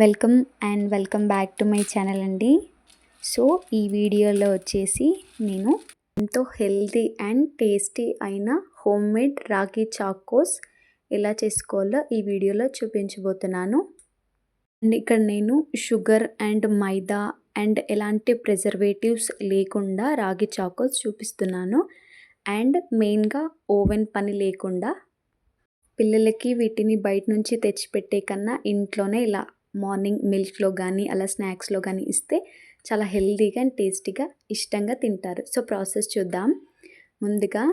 Welcome back to my channel అండి. So ఈ వీడియోలో వచ్చేసి నేను ఎంతో హెల్తీ అండ్ టేస్టీ అయిన హోమ్ మేడ్ రాగి చాకోస్ ఎలా చేసుకోవాలో ఈ వీడియోలో చూపించబోతున్నాను. అండ్ ఇక్కడ నేను షుగర్ అండ్ మైదా అండ్ ఎలాంటి ప్రిజర్వేటివ్స్ లేకుండా రాగి చాకోస్ చూపిస్తున్నాను. అండ్ మెయిన్గా ఓవెన్ పని లేకుండా పిల్లలకి వీటిని బయట నుంచి తెచ్చిపెట్టే కన్నా ఇంట్లోనే ఇలా మార్నింగ్ మిల్క్లో కానీ అలా స్నాక్స్లో కానీ ఇస్తే చాలా హెల్తీగా అండ్ టేస్టీగా ఇష్టంగా తింటారు. సో ప్రాసెస్ చూద్దాం. ముందుగా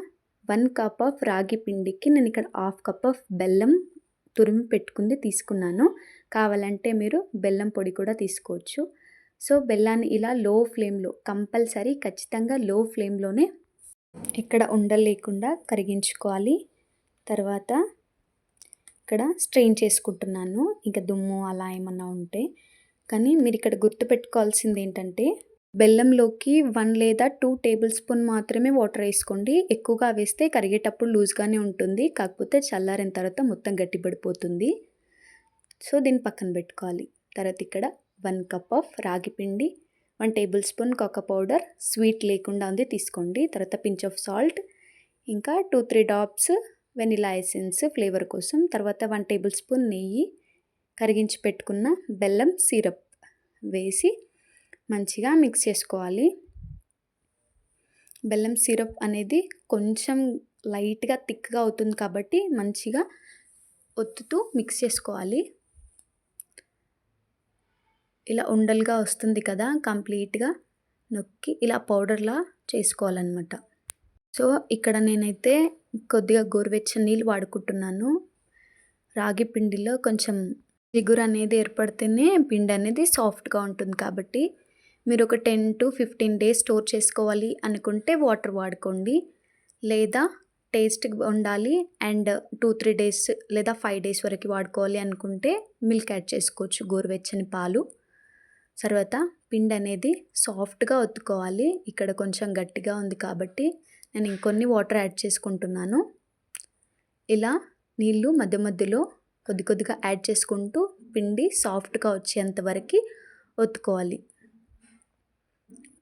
1 కప్ ఆఫ్ రాగి పిండికి నేను ఇక్కడ 1/2 కప్ ఆఫ్ బెల్లం తురిమి పెట్టుకుంది తీసుకున్నాను. కావాలంటే మీరు బెల్లం పొడి కూడా తీసుకోవచ్చు. సో బెల్లాన్ని ఇలా లో ఫ్లేమ్లో కంపల్సరీ ఖచ్చితంగా లో ఫ్లేమ్లోనే ఇక్కడ ఉండలు లేకుండా కరిగించుకోవాలి. తర్వాత ఇక్కడ స్ట్రెయిన్ చేసుకుంటున్నాను, ఇంకా దుమ్ము అలా ఏమన్నా ఉంటే. కానీ మీరు ఇక్కడ గుర్తుపెట్టుకోవాల్సింది ఏంటంటే బెల్లంలోకి 1 లేదా 2 టేబుల్ స్పూన్ మాత్రమే వాటర్ వేసుకోండి. ఎక్కువగా వేస్తే కరిగేటప్పుడు లూజ్గానే ఉంటుంది, కాకపోతే చల్లారిన తర్వాత మొత్తం గట్టిపడిపోతుంది. సో దీన్ని పక్కన పెట్టుకోవాలి. తర్వాత ఇక్కడ 1 కప్ ఆఫ్ రాగి పిండి, 1 tablespoon cocoa powder sweet లేకుండా ఉంది తీసుకోండి. తర్వాత పించ్ ఆఫ్ సాల్ట్, ఇంకా 2-3 డ్రాప్స్ వెనిలా ఎసెన్స్ ఫ్లేవర్ కోసం. తర్వాత 1 టేబుల్ స్పూన్ నెయ్యి, కరిగించి పెట్టుకున్న బెల్లం సిరప్ వేసి మంచిగా మిక్స్ చేసుకోవాలి. బెల్లం సిరప్ అనేది కొంచెం లైట్గా థిక్గా అవుతుంది కాబట్టి మంచిగా ఒత్తుతూ మిక్స్ చేసుకోవాలి. ఇలా ఉండలుగా వస్తుంది కదా, కంప్లీట్గా నొక్కి ఇలా పౌడర్లా చేసుకోవాలన్నమాట. సో ఇక్కడ నేనైతే కొద్దిగా గోరువెచ్చని నీళ్ళు వాడుకుంటున్నాను. రాగి పిండిలో కొంచెం జిగురు అనేది ఏర్పడితేనే పిండి అనేది సాఫ్ట్గా ఉంటుంది కాబట్టి మీరు ఒక 10 to 15 డేస్ స్టోర్ చేసుకోవాలి అనుకుంటే వాటర్ వాడుకోండి. లేదా టేస్ట్ ఉండాలి అండ్ 2-3 డేస్ లేదా 5 డేస్ వరకు వాడుకోవాలి అనుకుంటే మిల్క్ యాడ్ చేసుకోవచ్చు, గోరువెచ్చని పాలు. తర్వాత పిండి అనేది సాఫ్ట్గా ఒత్తుకోవాలి. ఇక్కడ కొంచెం గట్టిగా ఉంది కాబట్టి నేను ఇంకొన్ని వాటర్ యాడ్ చేసుకుంటున్నాను. ఇలా నీళ్ళు మధ్య మధ్యలో కొద్దిగా యాడ్ చేసుకుంటూ పిండి సాఫ్ట్గా వచ్చేంత వరకు ఒత్తుకోవాలి.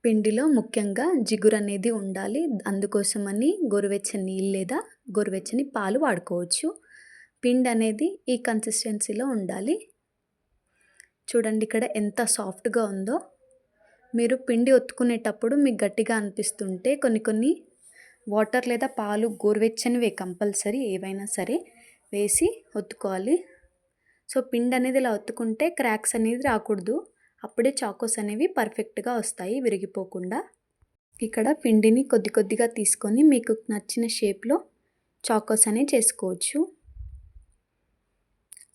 పిండిలో ముఖ్యంగా జిగురు అనేది ఉండాలి, అందుకోసమని గోరువెచ్చని నీళ్ళు లేదా గోరువెచ్చని పాలు వాడుకోవచ్చు. పిండి అనేది ఈ కన్సిస్టెన్సీలో ఉండాలి. చూడండి ఇక్కడ ఎంత సాఫ్ట్గా ఉందో. మీరు పిండి ఒత్తుకునేటప్పుడు మీకు గట్టిగా అనిపిస్తుంటే కొన్ని వాటర్ లేదా పాలు గోరువెచ్చనివే కంపల్సరీ ఏవైనా సరే వేసి ఒత్తుకోవాలి. సో పిండి అనేది ఇలా ఒత్తుకుంటే క్రాక్స్ అనేది రాకూడదు, అప్పుడే చాకోస్ అనేవి పర్ఫెక్ట్గా వస్తాయి విరిగిపోకుండా. ఇక్కడ పిండిని కొద్దిగా తీసుకొని మీకు నచ్చిన షేప్లో చాకోస్ అనేవి చేసుకోవచ్చు.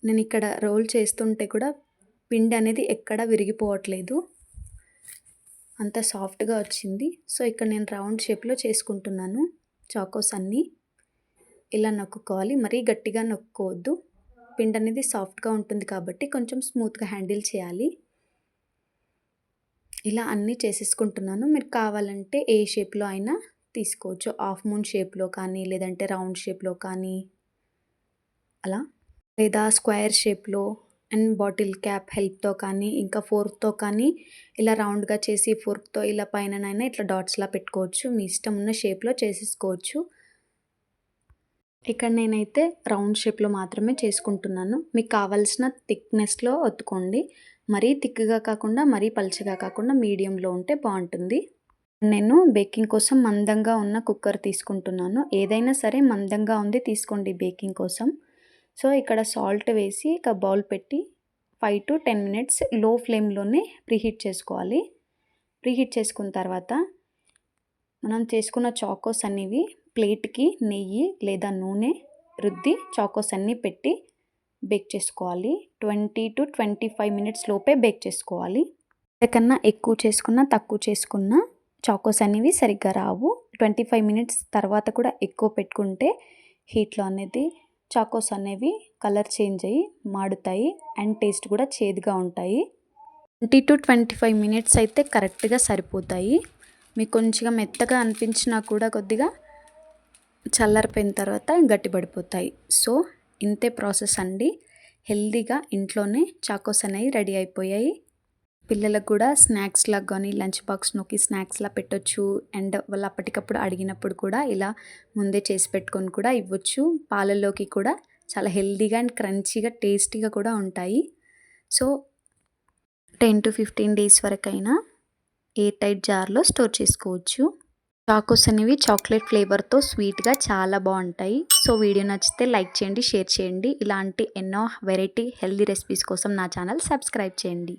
నేను ఇక్కడ రోల్ చేస్తుంటే కూడా పిండి అనేది ఎక్కడ విరిగిపోవట్లేదు, అంత సాఫ్ట్గా వచ్చింది. సో ఇక్కడ నేను రౌండ్ షేప్లో చేసుకుంటున్నాను. చాకోస్ అన్నీ ఇలా నొక్కుకోవాలి, మరీ గట్టిగా నొక్కోవద్దు. పిండి అనేది సాఫ్ట్గా ఉంటుంది కాబట్టి కొంచెం స్మూత్గా హ్యాండిల్ చేయాలి. ఇలా అన్నీ చేసేసుకుంటున్నాను. మీరు కావాలంటే ఏ షేప్లో అయినా తీసుకోవచ్చు, హాఫ్ మూన్ షేప్లో కానీ లేదంటే రౌండ్ షేప్లో కానీ అలా, లేదా స్క్వేర్ షేప్లో అండ్ బాటిల్ క్యాప్ హెల్ప్తో కానీ ఇంకా ఫోర్క్తో కానీ ఇలా రౌండ్గా చేసి ఫోర్క్తో ఇలా పైననైనా ఇట్లా డాట్స్లా పెట్టుకోవచ్చు. మీ ఇష్టం ఉన్న షేప్లో చేసేసుకోవచ్చు. ఇక్కడ నేనైతే రౌండ్ షేప్లో మాత్రమే చేసుకుంటున్నాను. మీకు కావాల్సిన థిక్నెస్లో ఒత్తుకోండి, మరీ థిక్గా కాకుండా మరీ పల్చగా కాకుండా మీడియంలో ఉంటే బాగుంటుంది. నేను బేకింగ్ కోసం మందంగా ఉన్న కుక్కర్ తీసుకుంటున్నాను. ఏదైనా సరే మందంగా ఉంది తీసుకోండి బేకింగ్ కోసం. సో ఇక్కడ సాల్ట్ వేసి ఒక బౌల్ పెట్టి 5 to 10 minutes లో ఫ్లేమ్లోనే ప్రీహీట్ చేసుకోవాలి. ప్రీహీట్ చేసుకున్న తర్వాత మనం చేసుకున్న చాకోస్ అనేవి ప్లేట్కి నెయ్యి లేదా నూనె రుద్ది చాకోస్ అన్నీ పెట్టి బేక్ చేసుకోవాలి. 20 to 25 minutes లోపే బేక్ చేసుకోవాలి. అంతకన్నా ఎక్కువ చేసుకున్నా తక్కువ చేసుకున్నా చాకోస్ అనేవి సరిగ్గా రావు. 25 minutes తర్వాత కూడా ఎక్కువ పెట్టుకుంటే హీట్లో అనేది చాకోస్ అనేవి కలర్ చేంజ్ అయ్యి మాడుతాయి అండ్ టేస్ట్ కూడా చేదుగా ఉంటాయి. 20 to 25 minutes అయితే కరెక్ట్గా సరిపోతాయి. మీకు కొంచెం మెత్తగా అనిపించినా కూడా కొద్దిగా చల్లారిపోయిన తర్వాత గట్టిపడిపోతాయి. సో ఇంతే ప్రాసెస్ అండి. హెల్దీగా ఇంట్లోనే చాకోస్ అనేవి రెడీ అయిపోయాయి. పిల్లలకు కూడా స్నాక్స్‌లా కానీ లంచ్ బాక్స్‌లోకి స్నాక్స్‌లా పెట్టొచ్చు. అండ్ వాళ్ళు అప్పటికప్పుడు అడిగినప్పుడు కూడా ఇలా ముందే చేసి పెట్టుకొని కూడా ఇవ్వచ్చు. పాలల్లోకి కూడా చాలా హెల్దీగా అండ్ క్రంచీగా టేస్టీగా కూడా ఉంటాయి. సో 10-15 డేస్ వరకైనా ఎయిర్ టైట్ జార్లో స్టోర్ చేసుకోవచ్చు. చాకోస్ అనేవి చాక్లెట్ ఫ్లేవర్తో స్వీట్గా చాలా బాగుంటాయి. సో వీడియో నచ్చితే లైక్ చేయండి, షేర్ చేయండి. ఇలాంటి ఎన్నో వెరైటీ హెల్దీ రెసిపీస్ కోసం నా ఛానల్ సబ్స్క్రైబ్ చేయండి.